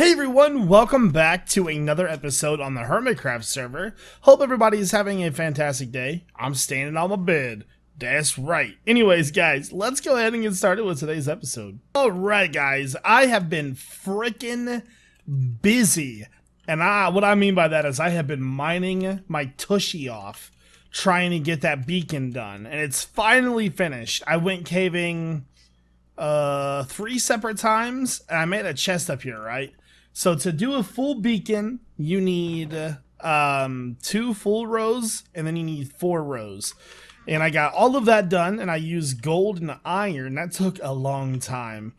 Hey everyone, welcome back to another episode on the Hermitcraft server. Hope everybody is having a fantastic day. I'm standing on my bed. That's right. Anyways, guys, let's go ahead and get started with today's episode. Alright, guys, I have been freaking busy. And what I mean by that is I have been mining my tushy off, trying to get that beacon done. And it's finally finished. I went caving 3 separate times, and I made a chest up here, right? So to do a full beacon, you need 2 full rows, and then you need 4 rows. And I got all of that done, and I used gold and iron. That took a long time.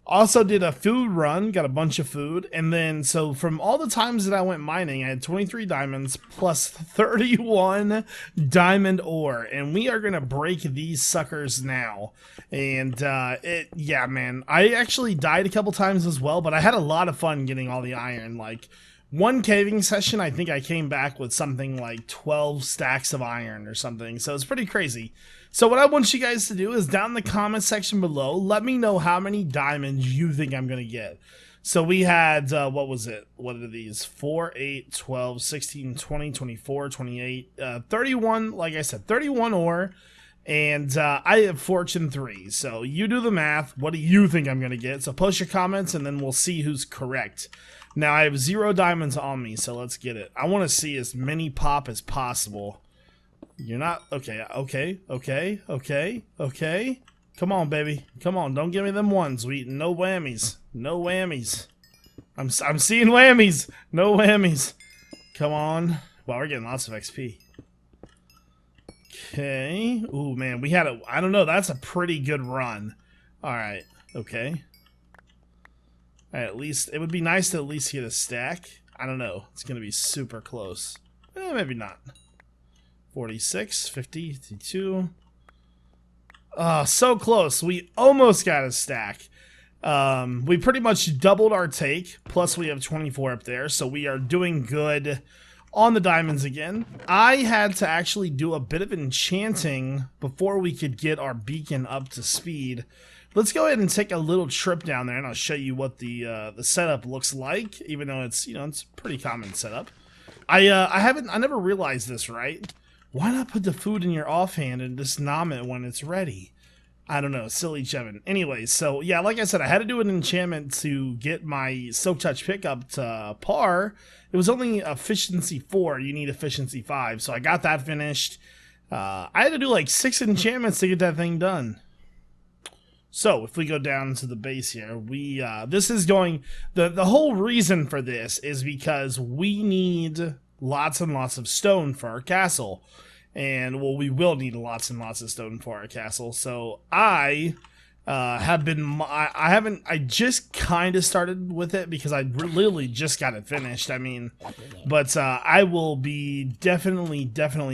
Also did a food run, got a bunch of food, and then so from all the times that I went mining, I had 23 diamonds plus 31 diamond ore, and we are gonna break these suckers now. And yeah, man, I actually died a couple times as well, but I had a lot of fun getting all the iron. Like one caving session, I think I came back with something like 12 stacks of iron or something, so it's pretty crazy. So what I want you guys to do is down in the comment section below, let me know how many diamonds you think I'm going to get. So we had, what was it? What are these? 4, 8, 12, 16, 20, 24, 28, 31, like I said, 31 ore. And I have fortune 3. So you do the math. What do you think I'm going to get? So post your comments and then we'll see who's correct. Now I have 0 diamonds on me, so let's get it. I want to see as many pop as possible. You're not okay. Come on, baby. Come on. Don't give me them ones. No whammies. No whammies. I'm seeing whammies. No whammies. Come on. Wow, we're getting lots of XP. Okay. Ooh, man, we had I don't know. That's a pretty good run. All right. Okay. All right, at least it would be nice to at least get a stack. I don't know. It's gonna be super close. Maybe not. 46, 50, 52. So close. We almost got a stack. We pretty much doubled our take, plus we have 24 up there, so we are doing good on the diamonds again. I had to actually do a bit of enchanting before we could get our beacon up to speed. Let's go ahead and take a little trip down there, and I'll show you what the setup looks like, even though it's, you know, it's a pretty common setup. I never realized this, right? Why not put the food in your offhand and just nom it when it's ready? I don't know, silly Jevin. Anyways, so yeah, like I said, I had to do an enchantment to get my Soak Touch pickup to par. It was only efficiency 4, you need efficiency 5, so I got that finished. I had to do like 6 enchantments to get that thing done. So if we go down to the base here, this is going, the whole reason for this is because we need lots and lots of stone for our castle. And, well, we will need lots and lots of stone for our castle. So I just kind of started with it because I literally just got it finished. I mean, but I will be definitely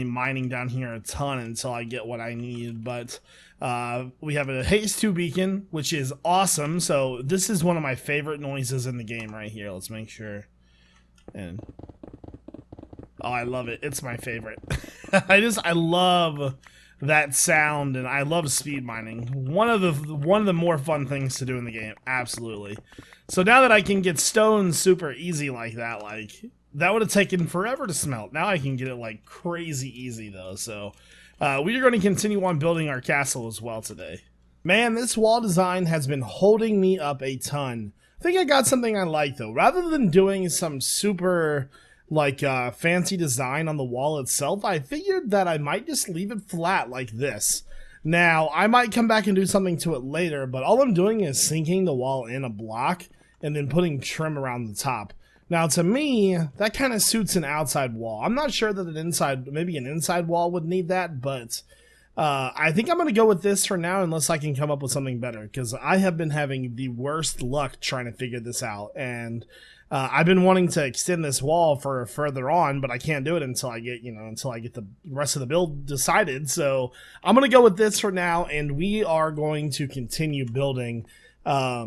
mining down here a ton until I get what I need. But we have a haste 2 beacon, which is awesome. So this is one of my favorite noises in the game right here. Let's make sure. And oh, I love it. It's my favorite. I love that sound, and I love speed mining. One of the more fun things to do in the game, absolutely. So now that I can get stone super easy like that, that would have taken forever to smelt. Now I can get it like crazy easy though. So we are going to continue on building our castle as well today. Man, this wall design has been holding me up a ton. I think I got something I like though. Rather than doing some super fancy design on the wall itself, I figured that I might just leave it flat like this. Now, I might come back and do something to it later, but all I'm doing is sinking the wall in a block and then putting trim around the top. Now, to me, that kind of suits an outside wall. I'm not sure that maybe an inside wall would need that, but I think I'm going to go with this for now unless I can come up with something better, because I have been having the worst luck trying to figure this out, and I've been wanting to extend this wall for further on, but I can't do it until I get, the rest of the build decided. So I'm going to go with this for now, and we are going to continue building. I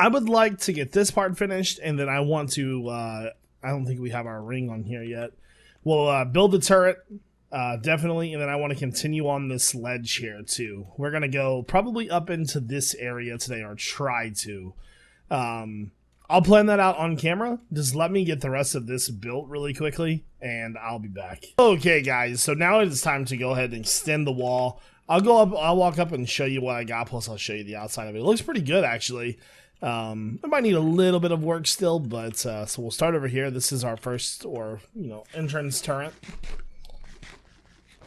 would like to get this part finished, and then I want to, I don't think we have our ring on here yet. We'll build the turret, definitely, and then I want to continue on this ledge here too. We're going to go probably up into this area today, or try to. I'll plan that out on camera. Just let me get the rest of this built really quickly, and I'll be back. Okay, guys, so now it is time to go ahead and extend the wall. I'll walk up and show you what I got, plus I'll show you the outside of it. It looks pretty good, actually. It might need a little bit of work still, but so we'll start over here. This is our first, entrance turret.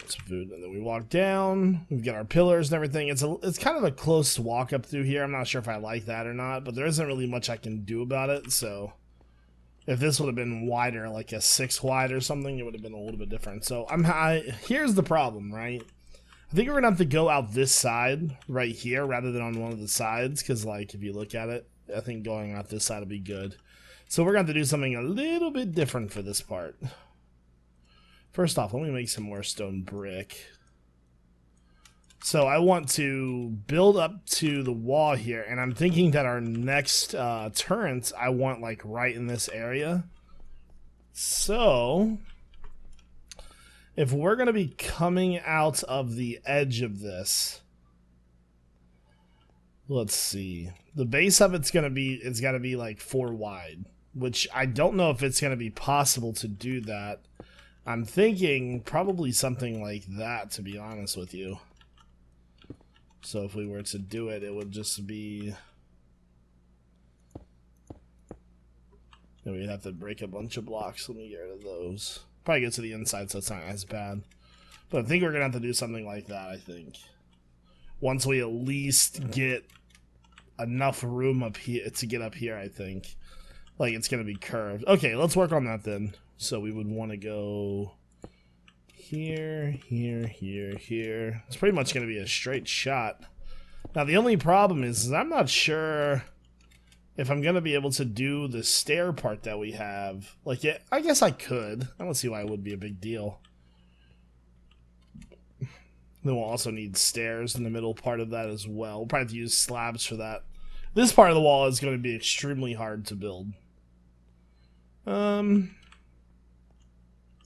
Some food, and then we walk down. We've got our pillars and everything. It's kind of a close walk up through here. I'm not sure if I like that or not, but there isn't really much I can do about it. So if this would have been wider, like a 6 wide or something, it would have been a little bit different. So here's the problem, right? I think we're gonna have to go out this side right here rather than on one of the sides, because like if you look at it, I think going out this side will be good. So we're gonna have to do something a little bit different for this part. First off, let me make some more stone brick. So I want to build up to the wall here, and I'm thinking that our next turrets I want like right in this area. So if we're going to be coming out of the edge of this, let's see. The base of it's got to be like 4 wide, which I don't know if it's going to be possible to do that. I'm thinking probably something like that, to be honest with you. So if we were to do it, it would just be... we'd have to break a bunch of blocks. Let me get rid of those. Probably get to the inside so it's not as bad. But I think we're going to have to do something like that, I think. Once we at least get enough room up here to get up here, I think. Like it's going to be curved. Okay, let's work on that then. So we would want to go here, here, here, here. It's pretty much going to be a straight shot. Now the only problem is I'm not sure if I'm going to be able to do the stair part that we have. Like, yeah, I guess I could. I don't see why it would be a big deal. Then we'll also need stairs in the middle part of that as well. We'll probably have to use slabs for that. This part of the wall is going to be extremely hard to build.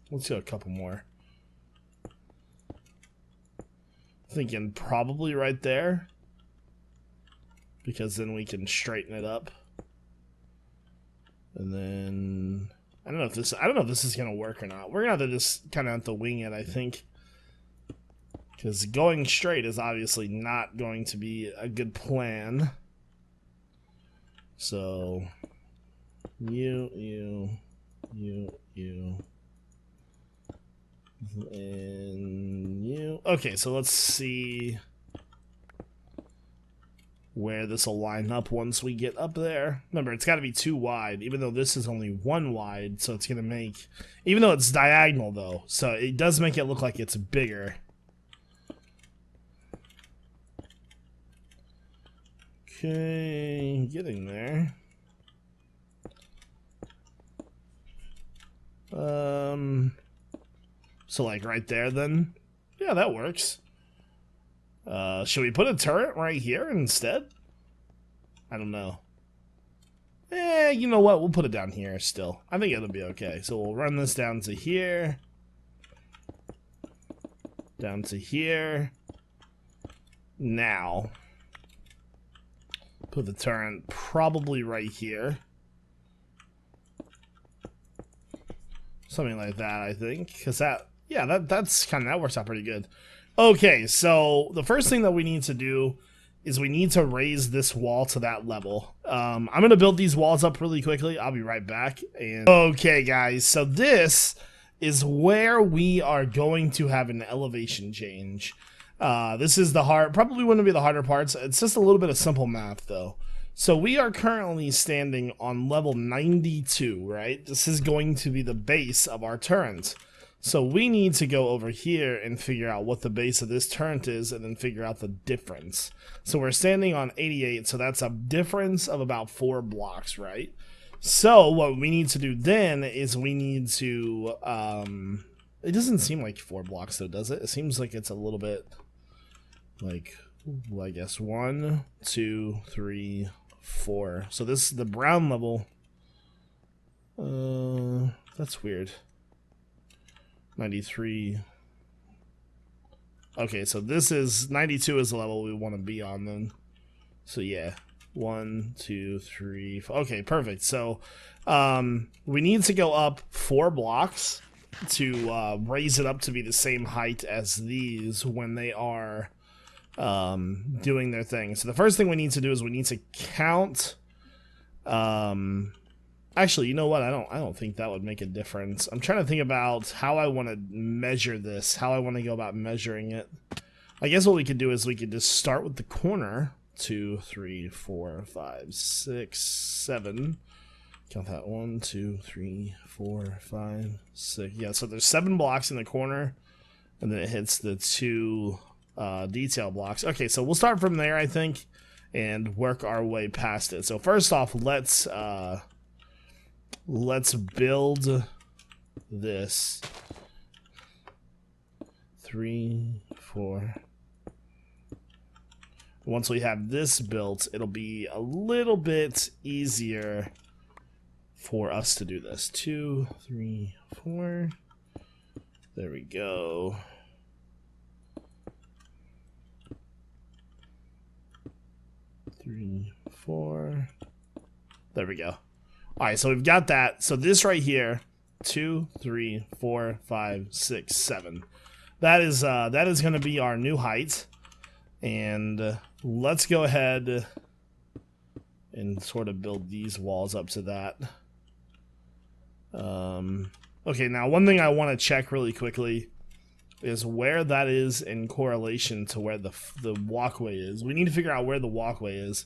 Let's do a couple more. Thinking probably right there, because then we can straighten it up. And then I don't know if this is gonna work or not. We're gonna have to just kind of have to wing it, I think, because going straight is obviously not going to be a good plan. So you. And you. Okay, so let's see where this will line up once we get up there. Remember, it's got to be 2 wide, even though this is only 1 wide, so it's going to make... Even though it's diagonal, though, so it does make it look like it's bigger. Okay, getting there. So like right there then? Yeah, that works. Should we put a turret right here instead? I don't know. You know what? We'll put it down here still. I think it'll be okay. So we'll run this down to here. Down to here. Now. Put the turret probably right here. Something like that, I think. Because that works out pretty good. Okay, so the first thing that we need to do is we need to raise this wall to that level. I'm going to build these walls up really quickly. I'll be right back. Okay, guys, so this is where we are going to have an elevation change. This is probably wouldn't be the harder parts. It's just a little bit of simple math, though. So we are currently standing on level 92, right? This is going to be the base of our turret. So we need to go over here and figure out what the base of this turret is and then figure out the difference. So we're standing on 88, so that's a difference of about 4 blocks, right? So what we need to do then is we need to... it doesn't seem like 4 blocks though, does it? It seems like it's a little bit... like, I guess 1, 2, 3, 4. So this is the brown level. That's weird. 93. Okay, so this is 92 is the level we want to be on then. So yeah. 1, 2, 3, 4. Okay, perfect. So we need to go up 4 blocks to raise it up to be the same height as these when they are doing their thing. So the first thing we need to do is we need to count. Actually, you know what? I don't think that would make a difference. I'm trying to think about how I want to measure this, how I want to go about measuring it. I guess what we could do is we could just start with the corner. 2, 3, 4, 5, 6, 7. Count that. 1, 2, 3, 4, 5, 6. Yeah, so there's 7 blocks in the corner, and then it hits the 2 detail blocks. Okay, so we'll start from there, I think, and work our way past it. So first off, let's build this. 3, 4. Once we have this built, it'll be a little bit easier for us to do this. 2, 3, 4. There we go. 3, 4. There we go. Alright, so we've got that. So this right here, 2, 3, 4, 5, 6, 7. That is going to be our new height. And let's go ahead and sort of build these walls up to that. Okay, now one thing I want to check really quickly is where that is in correlation to where the walkway is. We need to figure out where the walkway is.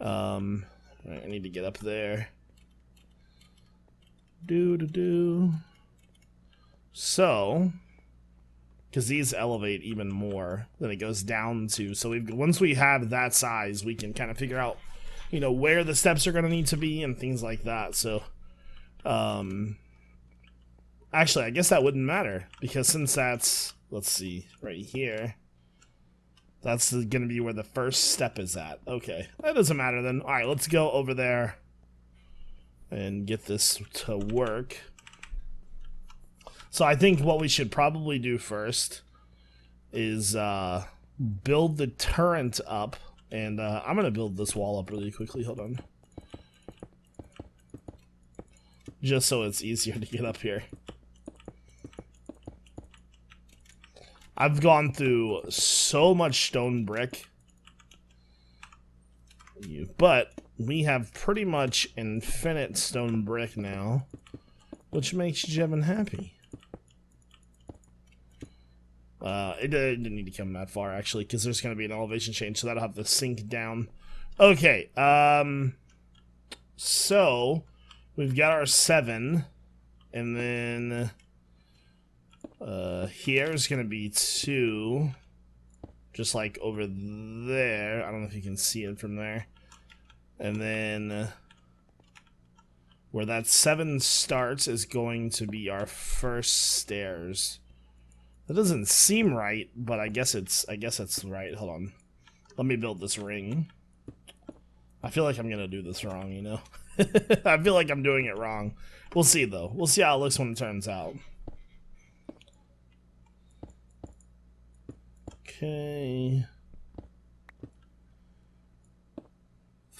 Alright, I need to get up there. So, because these elevate even more, then it goes down to, so once we have that size, we can kind of figure out, you know, where the steps are going to need to be and things like that. So, actually, I guess that wouldn't matter, because since that's, let's see, right here, that's going to be where the first step is at. Okay, that doesn't matter then. Alright, let's go over there and get this to work. So I think what we should probably do first is build the turret up, and I'm going to build this wall up really quickly. Hold on. Just so it's easier to get up here. I've gone through so much stone brick, but we have pretty much infinite stone brick now, which makes Jevin happy. It didn't need to come that far, actually, because there's going to be an elevation change, so that'll have to sink down. Okay, so we've got our 7, and then here's going to be 2, just like over there. I don't know if you can see it from there. And then where that 7 starts is going to be our first stairs. That doesn't seem right, but I guess it's right. Hold on. Let me build this ring. I feel like I'm gonna do this wrong, you know? I feel like I'm doing it wrong. We'll see though. We'll see how it looks when it turns out. Okay.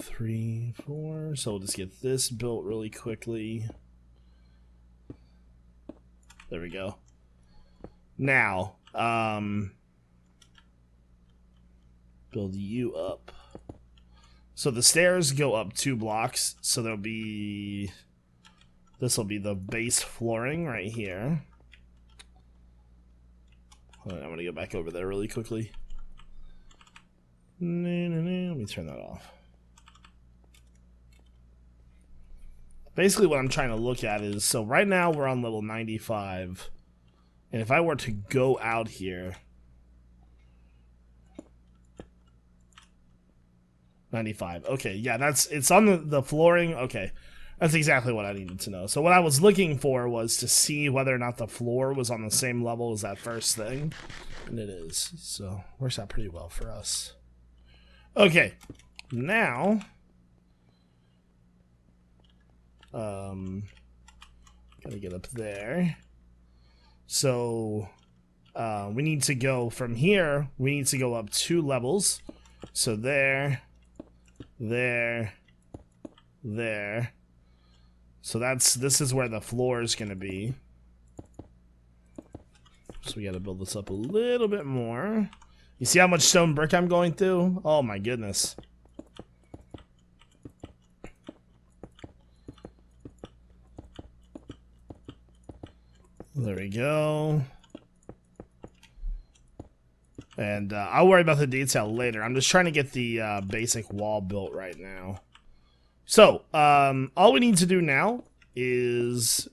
3, 4. So we'll just get this built really quickly. There we go. Now, build you up. So the stairs go up 2 blocks, so there'll be, this will be the base flooring right here. Hold on, I'm gonna go back over there really quickly. Let me turn that off. Basically what I'm trying to look at is, so right now we're on level 95. And if I were to go out here, 95. Okay, yeah, it's on the flooring. Okay, that's exactly what I needed to know. So what I was looking for was to see whether or not the floor was on the same level as that first thing, and it is. So works out pretty well for us. Okay, now, gotta get up there. So we need to go from here, we need to go up 2 levels. So there, there, there. So this is where the floor is going to be. So we got to build this up a little bit more. You see how much stone brick I'm going through? Oh my goodness. There we go. And I'll worry about the detail later. I'm just trying to get the basic wall built right now. So, all we need to do now is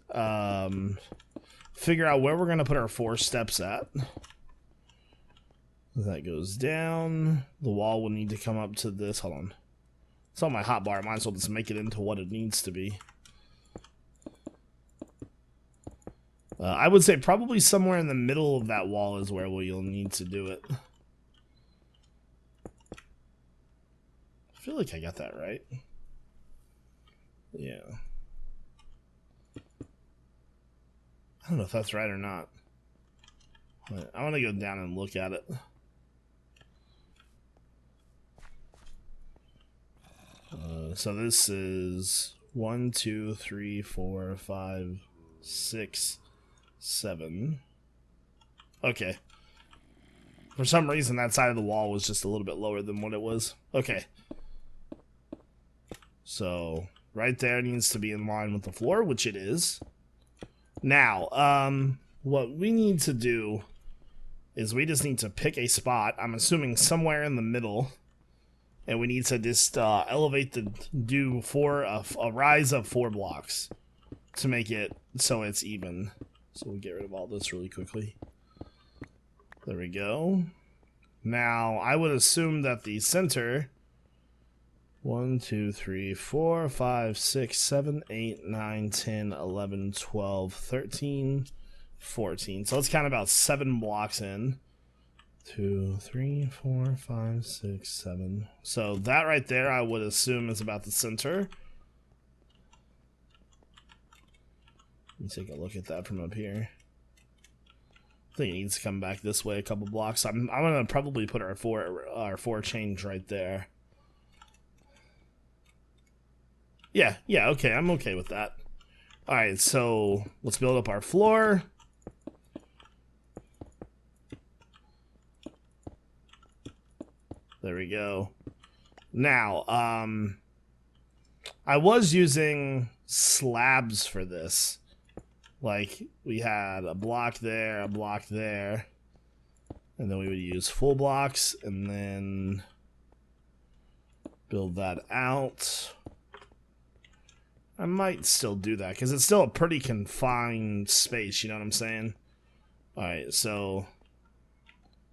figure out where we're going to put our 4 steps at. That goes down. The wall will need to come up to this. Hold on. It's on my hotbar. I might as well just make it into what it needs to be. I would say probably somewhere in the middle of that wall is where you'll need to do it. I feel like I got that right. Yeah. I don't know if that's right or not. But I want to go down and look at it. So this is 1, 2, 3, 4, 5, 6, 7. Okay. For some reason, that side of the wall was just a little bit lower than what it was. Okay. So, right there needs to be in line with the floor, which it is. Now, what we need to do is we just need to pick a spot. I'm assuming somewhere in the middle. And we need to just elevate a rise of 4 blocks to make it so it's even. So we'll get rid of all this really quickly. There we go. Now, I would assume that the center 1, 2, 3, 4, 5, 6, 7, 8, 9, 10, 11, 12, 13, 14. So let's count about 7 blocks in. 2, 3, 4, 5, 6, 7. So that right there, I would assume, is about the center. Let me take a look at that from up here. I think it needs to come back this way a couple blocks. I'm gonna probably put our four chains right there. Yeah, okay, I'm okay with that. All right, so let's build up our floor. There we go. Now, I was using slabs for this. Like, we had a block there, and then we would use full blocks, and then build that out. I might still do that, because it's still a pretty confined space, you know what I'm saying? Alright, so,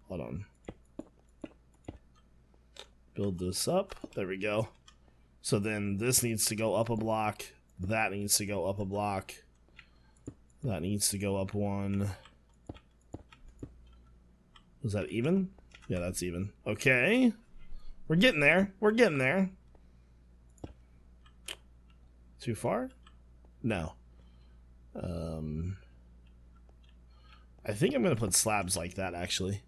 hold on. Build this up. There we go. So then this needs to go up a block. That needs to go up a block. That needs to go up 1. Was that even? Yeah, that's even. Okay. We're getting there. We're getting there. Too far? No. I think I'm going to put slabs like that, actually.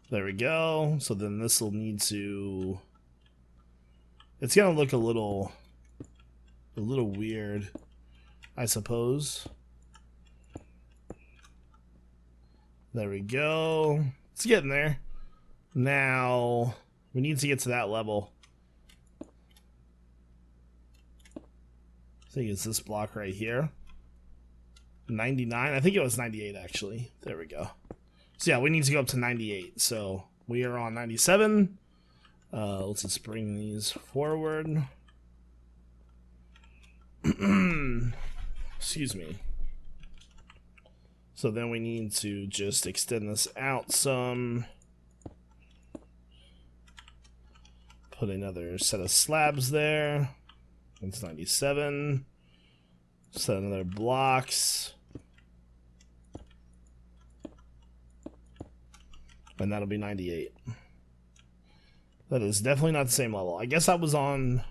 There we go. So then this will need to... It's going to look a little weird, I suppose. There we go. It's getting there. Now, we need to get to that level. I think it's this block right here. 99? I think it was 98, actually. There we go. So yeah, we need to go up to 98. So we are on 97. Let's just bring these forward. Excuse me. So then we need to just extend this out some. Put another set of slabs there. That's 97. Set another blocks. And that'll be 98. That is definitely not the same level. I guess I was on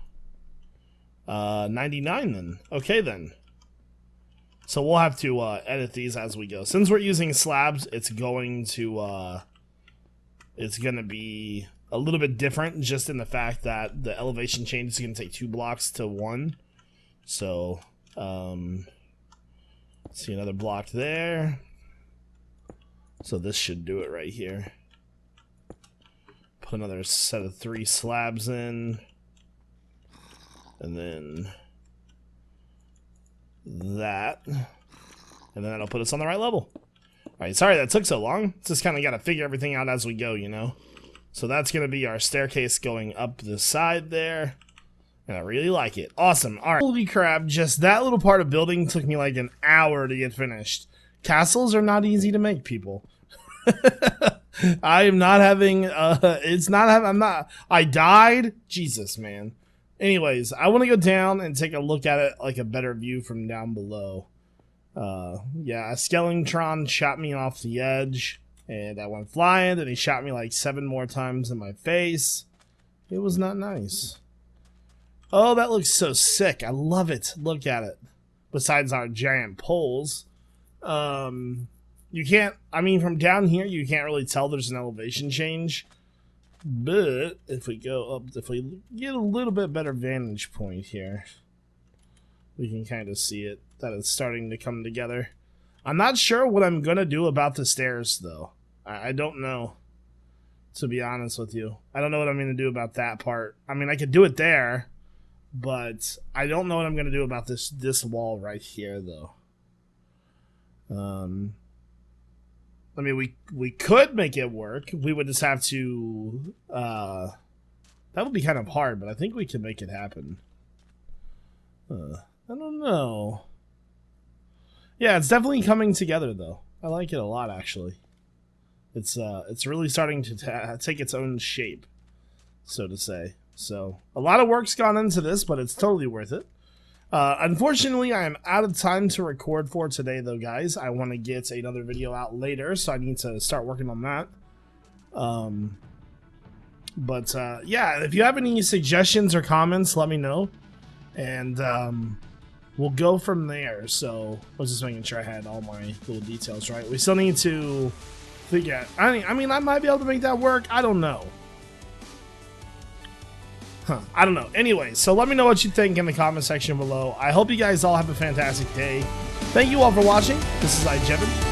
99 then. Okay then. So we'll have to edit these as we go. Since we're using slabs, it's going to be a little bit different, just in the fact that the elevation change is going to take 2 blocks to 1. So, see another block there. So this should do it right here. Put another set of 3 slabs in. And then that. And then that'll put us on the right level. Alright, sorry that took so long. Just kind of got to figure everything out as we go, you know. So that's going to be our staircase going up the side there. And I really like it. Awesome. Alright. Holy crap, just that little part of building took me like an hour to get finished. Castles are not easy to make, people. I am not having, I died. Jesus, man. Anyways, I want to go down and take a look at it, like a better view from down below. Yeah, a Skeletron shot me off the edge, and I went flying, and he shot me like 7 more times in my face. It was not nice. Oh, that looks so sick. I love it. Look at it. Besides our giant poles. You can't, I mean, from down here, you can't really tell there's an elevation change. But if we go up, if we get a little bit better vantage point here, we can kind of see it, that it's starting to come together. I'm not sure what I'm going to do about the stairs, though. I don't know, to be honest with you. I don't know what I'm going to do about that part. I mean, I could do it there, but I don't know what I'm going to do about this wall right here, though. I mean, we could make it work. We would just have to, that would be kind of hard, but I think we can make it happen. I don't know. Yeah, it's definitely coming together, though. I like it a lot, actually. It's really starting to take its own shape, so to say. So, a lot of work's gone into this, but it's totally worth it. Unfortunately, I am out of time to record for today, though, guys. I want to get another video out later, so I need to start working on that. Yeah, if you have any suggestions or comments, let me know. And we'll go from there. So, I was just making sure I had all my little details right. We still need to figure out. I mean, I might be able to make that work. I don't know. I don't know. Anyway, so let me know what you think in the comment section below. I hope you guys all have a fantastic day. Thank you all for watching. This is iJevin.